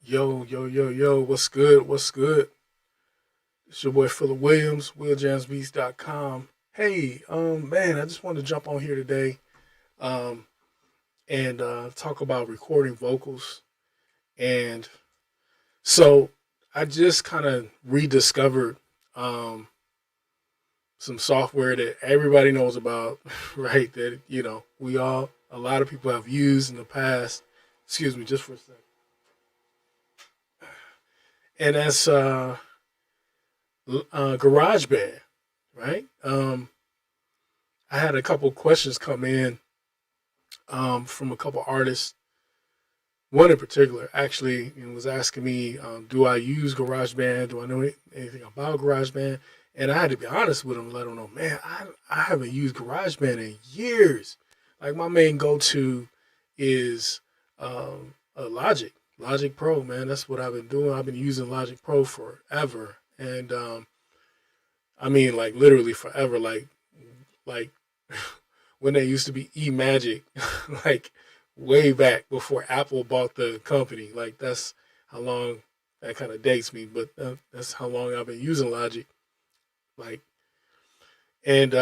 Yo, yo, yo, yo, what's good? What's good? It's your boy Phillip Williams, WillJamsBeats.com. Hey, man, I just wanted to jump on here today um, and talk about recording vocals. And so I just kind of rediscovered um, some software that everybody knows about, right? That, a lot of people have used in the past. Excuse me, just for a second. And that's GarageBand, right? I had a couple questions come in from a couple artists. One in particular actually was asking me, do I use GarageBand? Do I know anything about GarageBand? And I had to be honest with him and let him know, man, I haven't used GarageBand in years. Like my main go-to is Logic Pro, man. That's what I've been doing. I've been using Logic Pro forever. And I mean, like literally forever. Like when they used to be E-Magic, like way back before Apple bought the company. Like that's how long that kind of dates me, but that's how long I've been using Logic. Like, and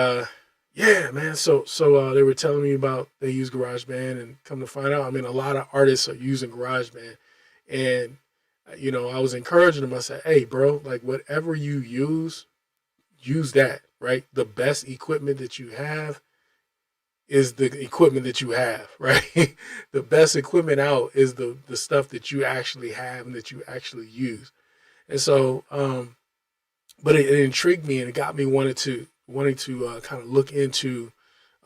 yeah, man. So they were telling me about they use GarageBand, and come to find out, I mean, a lot of artists are using GarageBand, and I was encouraging them. I said, hey, bro, like whatever you use that, right? The best equipment that you have is the equipment that you have, right? The best equipment out is the stuff that you actually have and that you actually use. And so, but it intrigued me and it got me wanting to kind of look into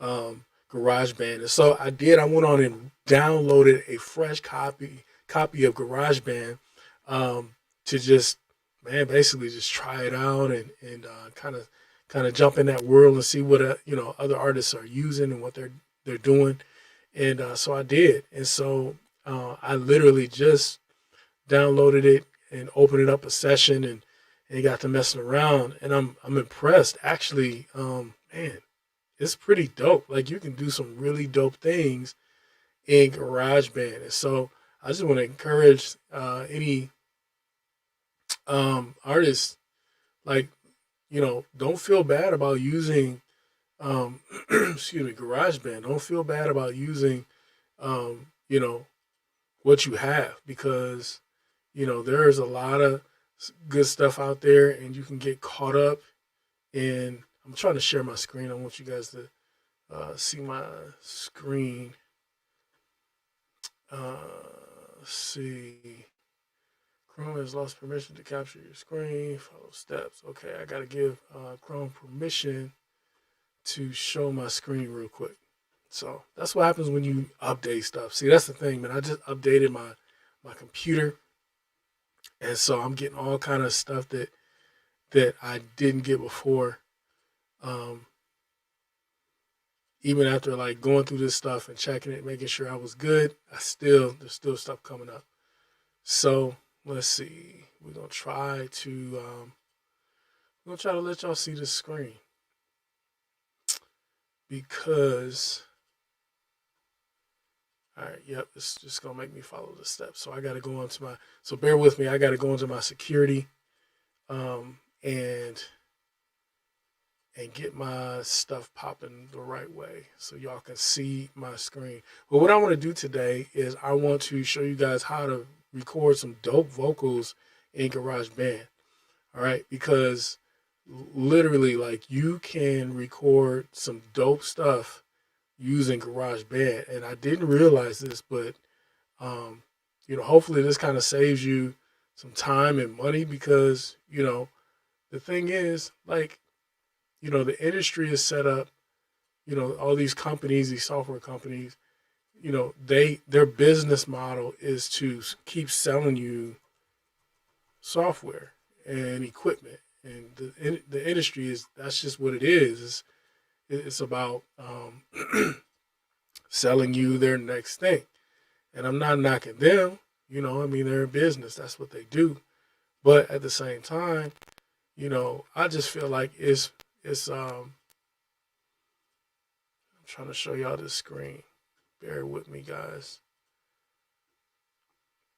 GarageBand. And so I did. I went on and downloaded a fresh copy of GarageBand to just basically just try it out and kind of jump in that world and see what other artists are using and what they're doing. And so I did. And so I literally just downloaded it and opened it up a session and got to messing around. And I'm impressed. Actually, man, it's pretty dope. Like you can do some really dope things in GarageBand. And so I just want to encourage any artists, like, don't feel bad about using excuse me, GarageBand. Don't feel bad about using um, you know, what you have, because there's a lot of good stuff out there and you can get caught up in. I'm trying to share my screen. I want you guys to see my screen. Let's see. Chrome has lost permission to capture your screen. Follow steps. Okay, I got to give Chrome permission to show my screen real quick. So that's what happens when you update stuff. See, that's the thing, man. I just updated my computer, and so I'm getting all kind of stuff that I didn't get before. Um, Even after like going through this stuff and checking it, making sure I was good, there's still stuff coming up. So let's see. We're gonna try to let y'all see the screen, because all right, yep, it's just gonna make me follow the steps. So I gotta go into my so bear with me, I gotta go into my security um and get my stuff popping the right way so y'all can see my screen. But what I want to do today is I want to show you guys how to record some dope vocals in GarageBand. All right, because literally, like, you can record some dope stuff using GarageBand, and I didn't realize this, but hopefully this kind of saves you some time and money, because the thing is, like, the industry is set up. All these companies, these software companies, their business model is to keep selling you software and equipment, and the industry is that's just what it is. It's about selling you their next thing, and I'm not knocking them. I mean, they're a business. That's what they do. But at the same time, I just feel like I'm trying to show y'all this screen. Bear with me, guys.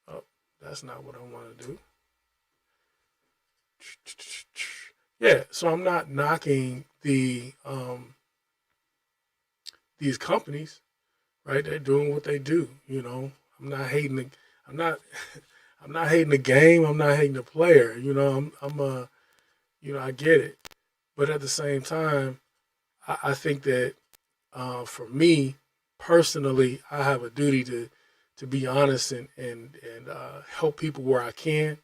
Oh, That's not what I want to do. Yeah, so I'm not knocking these companies, right? They're doing what they do. I'm not hating the I'm not I'm not hating the game. I'm not hating the player. I get it. But at the same time, I think that for me personally, I have a duty to be honest and help people where I can.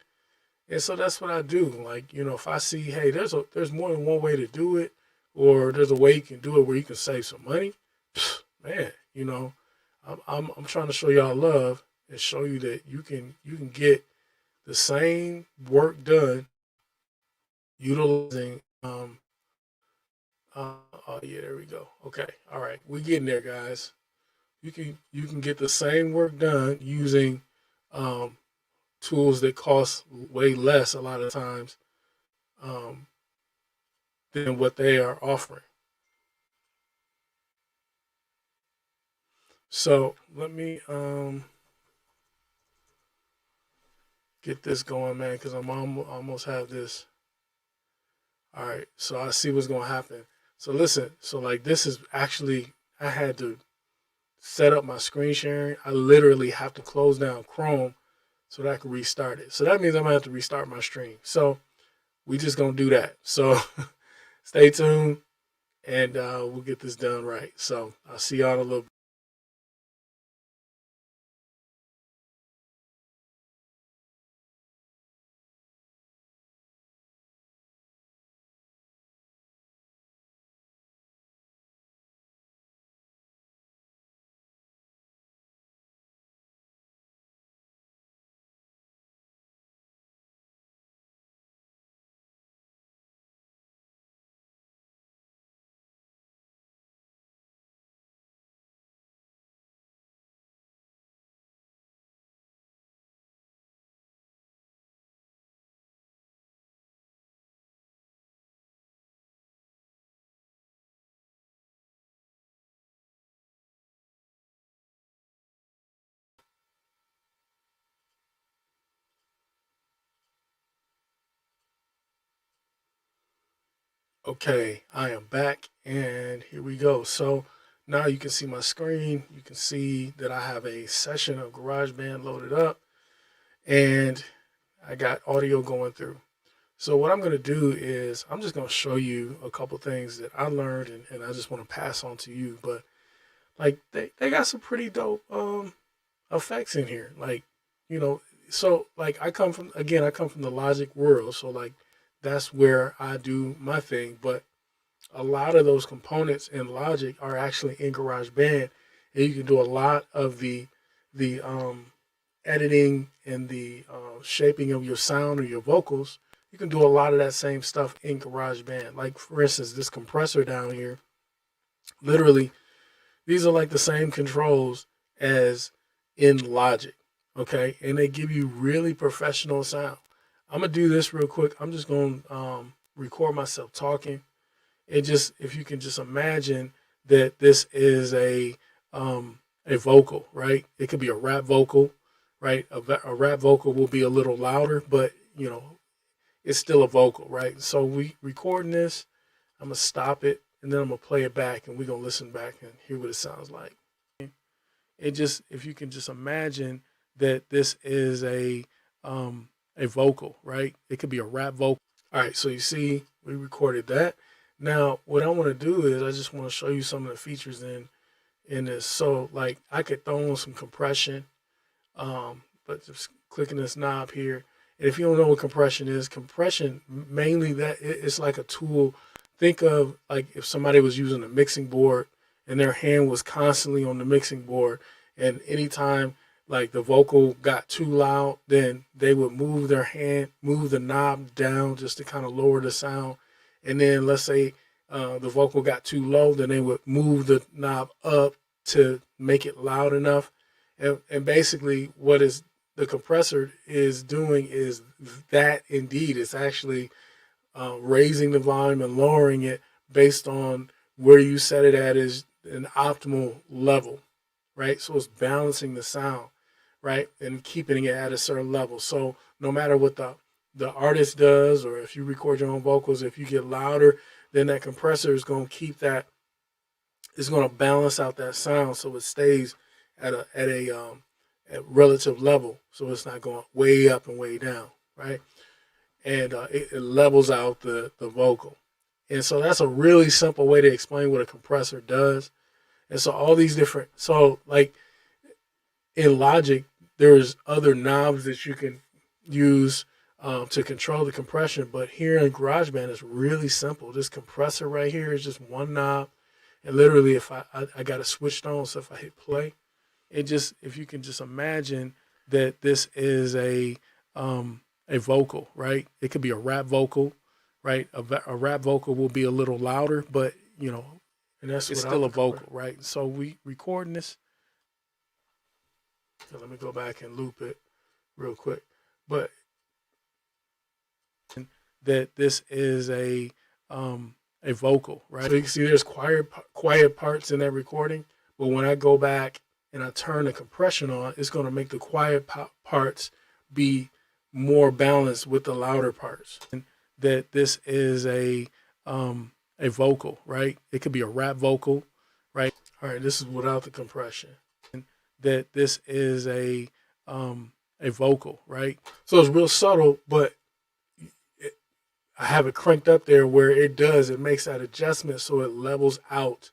And so that's what I do. Like, if I see, hey, there's more than one way to do it, or there's a way you can do it where you can save some money, man, I'm trying to show y'all love and show you that you can get the same work done utilizing oh yeah, there we go. Okay. All right. We getting there, guys. You can get the same work done using um tools that cost way less a lot of times um, than what they are offering. So let me get this going, man, because I'm almost have this. All right, so I see what's gonna happen. So listen, so like this is actually I had to set up my screen sharing. I literally have to close down Chrome so that I can restart it. So that means I'm gonna have to restart my stream. So we just gonna do that. So stay tuned and we'll get this done right. So I'll see y'all in a little bit. Okay, I am back and here we go. So now you can see my screen. You can see that I have a session of GarageBand loaded up and I got audio going through. So what I'm going to do is I'm just going to show you a couple things that I learned and I just want to pass on to you. But like they got some pretty dope effects in here. Like, you know, so like I come from the Logic world. So like that's where I do my thing. But a lot of those components in Logic are actually in GarageBand, and you can do a lot of the editing and the shaping of your sound or your vocals. You can do a lot of that same stuff in GarageBand. Like for instance, this compressor down here, literally, these are like the same controls as in Logic, okay? And they give you really professional sound. I'm gonna do this real quick. I'm just gonna record myself talking it just if you can just imagine that this is a vocal, right? It could be a rap vocal, right? A rap vocal will be a little louder, but it's still a vocal, right? So we recording this. I'm gonna stop it and then I'm gonna play it back, and we're gonna listen back and hear what it sounds like. It just if you can just imagine that this is a vocal, right? It could be a rap vocal. All right, so you see we recorded that. Now, what I want to do is I just want to show you some of the features in this. So, like, I could throw on some compression, but just clicking this knob here. And if you don't know what compression is, compression mainly it's like a tool. Think of like if somebody was using a mixing board and their hand was constantly on the mixing board, and anytime like the vocal got too loud, then they would move their hand, move the knob down just to kind of lower the sound. And then let's say the vocal got too low, then they would move the knob up to make it loud enough. And basically, what is the compressor is doing is that indeed it's actually raising the volume and lowering it based on where you set it at is an optimal level, right? So it's balancing the sound, right? And keeping it at a certain level. So no matter what the artist does, or if you record your own vocals, if you get louder, then that compressor is going to keep that, it's going to balance out that sound so it stays at relative level, so it's not going way up and way down, right? And it levels out the vocal. And so that's a really simple way to explain what a compressor does. And so all these different, so like in Logic, there's other knobs that you can use to control the compression. But here in GarageBand, it's really simple. This compressor right here is just one knob. And literally, if I got it switched on, so if I hit play, it just, if you can just imagine that this is a vocal, right? It could be a rap vocal, right? A rap vocal will be a little louder, but you know, and that's it's still a vocal, right? So we recording this. So let me go back and loop it real quick. But that this is a vocal, right? So you can see there's quiet parts in that recording, but when I go back and I turn the compression on, it's going to make the quiet parts be more balanced with the louder parts. And that this is a vocal, right? It could be a rap vocal, right? All right, this is without the compression. And that this is a vocal, right? So it's real subtle, but I have it cranked up there where it makes that adjustment so it levels out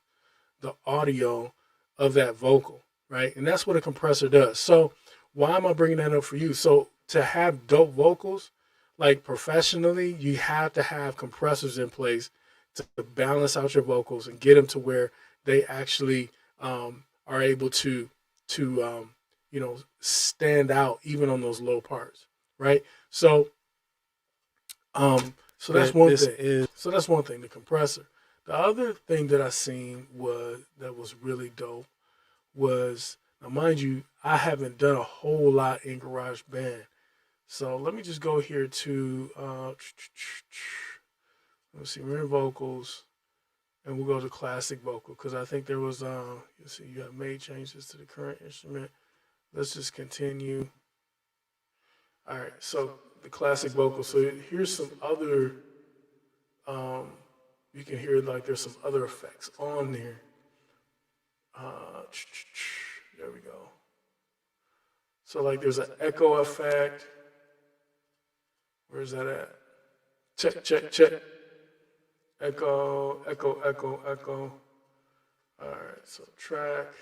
the audio of that vocal, right? And that's what a compressor does. So why am I bringing that up for you? So to have dope vocals, like professionally, you have to have compressors in place to balance out your vocals and get them to where they actually are able to stand out even on those low parts, right? So that's one thing. So that's one thing, the compressor. The other thing that I seen that was really dope was, now mind you, I haven't done a whole lot in GarageBand. So let me just go here to let's see, we're in vocals, and we'll go to classic vocal because I think there was you see, you have made changes to the current instrument. Let's just continue. All right, so the classic vocal. So here's some other you can hear like there's some other effects on there. There we go. So like there's an echo effect. Where's that at? Check, check, check. Echo, echo, echo, echo. All right, so track.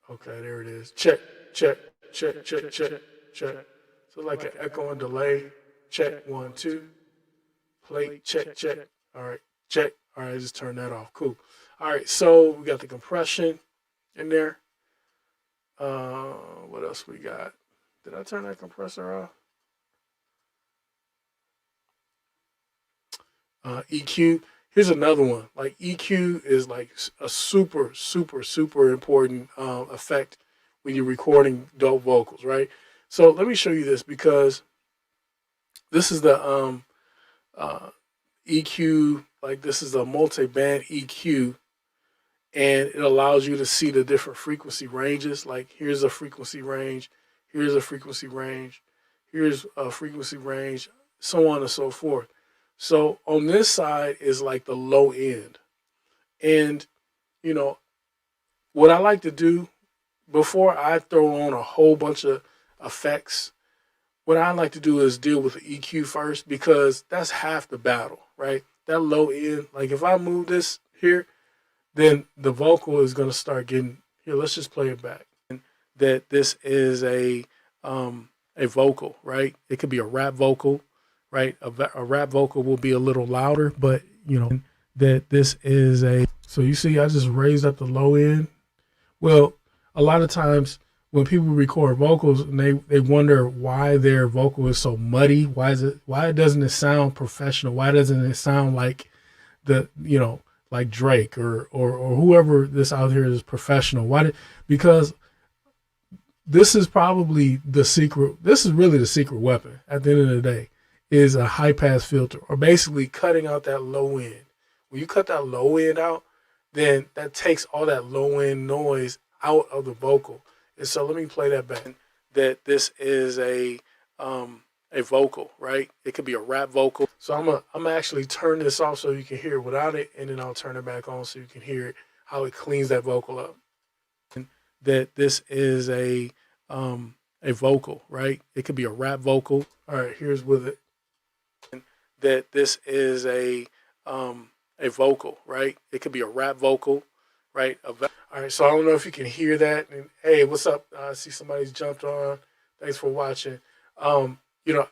Okay, there it is. Check, check, check, check, check, check. So like an echo and delay. Check, 1, 2. Play, check, check. All right, check. All right, just turn that off. Cool. All right, so we got the compression in there. What else we got? Did I turn that compressor off? EQ. Here's another one. Like EQ is like a super, super, super important effect when you're recording dope vocals, right? So let me show you this because this is the EQ. Like this is a multi-band EQ, and it allows you to see the different frequency ranges. Like here's a frequency range, here's a frequency range, here's a frequency range, so on and so forth. So on this side is like the low end. And, you know, what I like to do before I throw on a whole bunch of effects, what I like to do is deal with the EQ first because that's half the battle, right? That low end, like if I move this here, then the vocal is going to start getting, here, let's just play it back. And that this is a vocal, right? It could be a rap vocal, right? A rap vocal will be a little louder, but you know, that this is so you see, I just raised up the low end. Well, a lot of times when people record vocals and they wonder why their vocal is so muddy, why doesn't it sound professional? Why doesn't it sound like like Drake or whoever this out here is professional? Because this is probably the secret. This is really the secret weapon at the end of the day, is a high pass filter, or basically cutting out that low end. When you cut that low end out, then that takes all that low end noise out of the vocal. And so let me play that back. That this is a vocal, right? It could be a rap vocal. So I'm gonna actually turn this off so you can hear it without it, and then I'll turn it back on so you can hear it, how it cleans that vocal up. That this is a vocal, right? It could be a rap vocal. All right, here's with it. That this is a vocal, right? It could be a rap vocal, right? All right, so I don't know if you can hear that. And hey, what's up? I see somebody's jumped on. Thanks for watching. You know,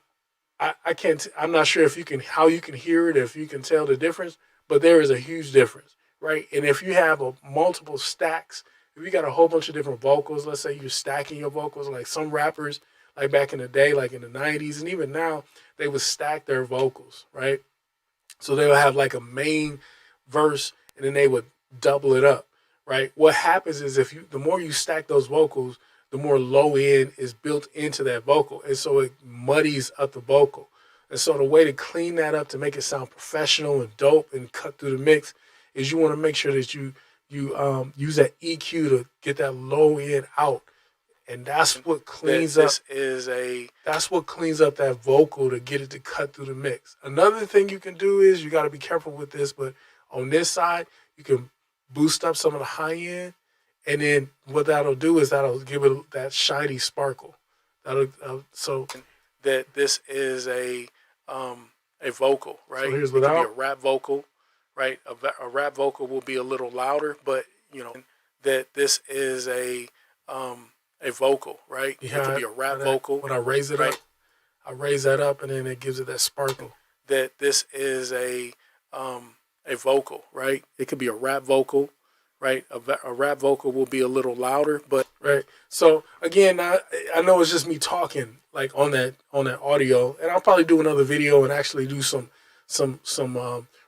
I can't. I'm not sure if you can how you can hear it, if you can tell the difference, but there is a huge difference, right? And if you have multiple stacks, if you got a whole bunch of different vocals, let's say you're stacking your vocals, like some rappers, like back in the day, like in the '90s, and even now, they would stack their vocals, right? So they would have like a main verse, and then they would double it up, right? What happens is the more you stack those vocals, the more low end is built into that vocal. And so it muddies up the vocal. And so the way to clean that up to make it sound professional and dope and cut through the mix is you want to make sure that you use that EQ to get that low end out. And that's what cleans up. That's what cleans up that vocal to get it to cut through the mix. Another thing you can do is you got to be careful with this, but on this side, you can boost up some of the high end. And then what that'll do is that'll give it that shiny sparkle. So that this is a vocal, right? So here's without. It could be a rap vocal, right? A rap vocal will be a little louder, but that this is a vocal, right? Yeah, it could be a rap vocal. When I raise it up, I raise that up, and then it gives it that sparkle. That this is a vocal, right? It could be a rap vocal. Right, a rap vocal will be a little louder, but right. So again, I know it's just me talking like on that audio, and I'll probably do another video and actually do some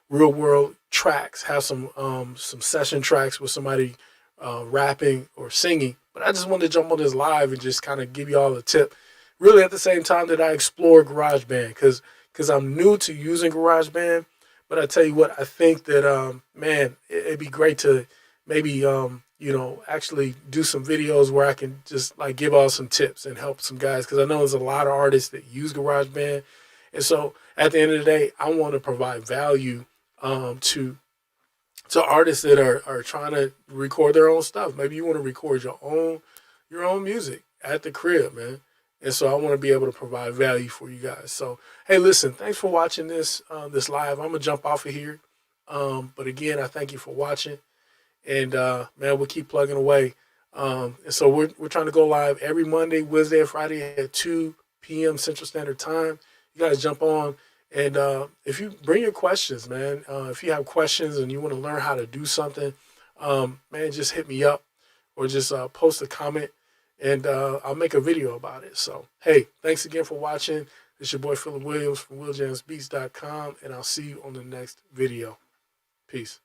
real world tracks, have some session tracks with somebody rapping or singing. But I just wanted to jump on this live and just kind of give you all a tip. Really, at the same time that I explore GarageBand, because I'm new to using GarageBand. But I tell you what, I think that man, it'd be great to maybe actually do some videos where I can just like give all some tips and help some guys, because I know there's a lot of artists that use GarageBand, and so at the end of the day, I want to provide value to artists that are trying to record their own stuff. Maybe you want to record your own music at the crib, man. And so I want to be able to provide value for you guys. So hey, listen, thanks for watching this live. I'm gonna jump off of here, but again, I thank you for watching. And man, we'll keep plugging away. And so we're trying to go live every Monday, Wednesday, and Friday at 2 p.m. Central Standard Time. You guys jump on, and if you bring your questions, man, if you have questions and you want to learn how to do something, man, just hit me up or just post a comment, and I'll make a video about it. So hey, thanks again for watching. It's your boy Philip Williams from WillJamsBeats.com, and I'll see you on the next video. Peace.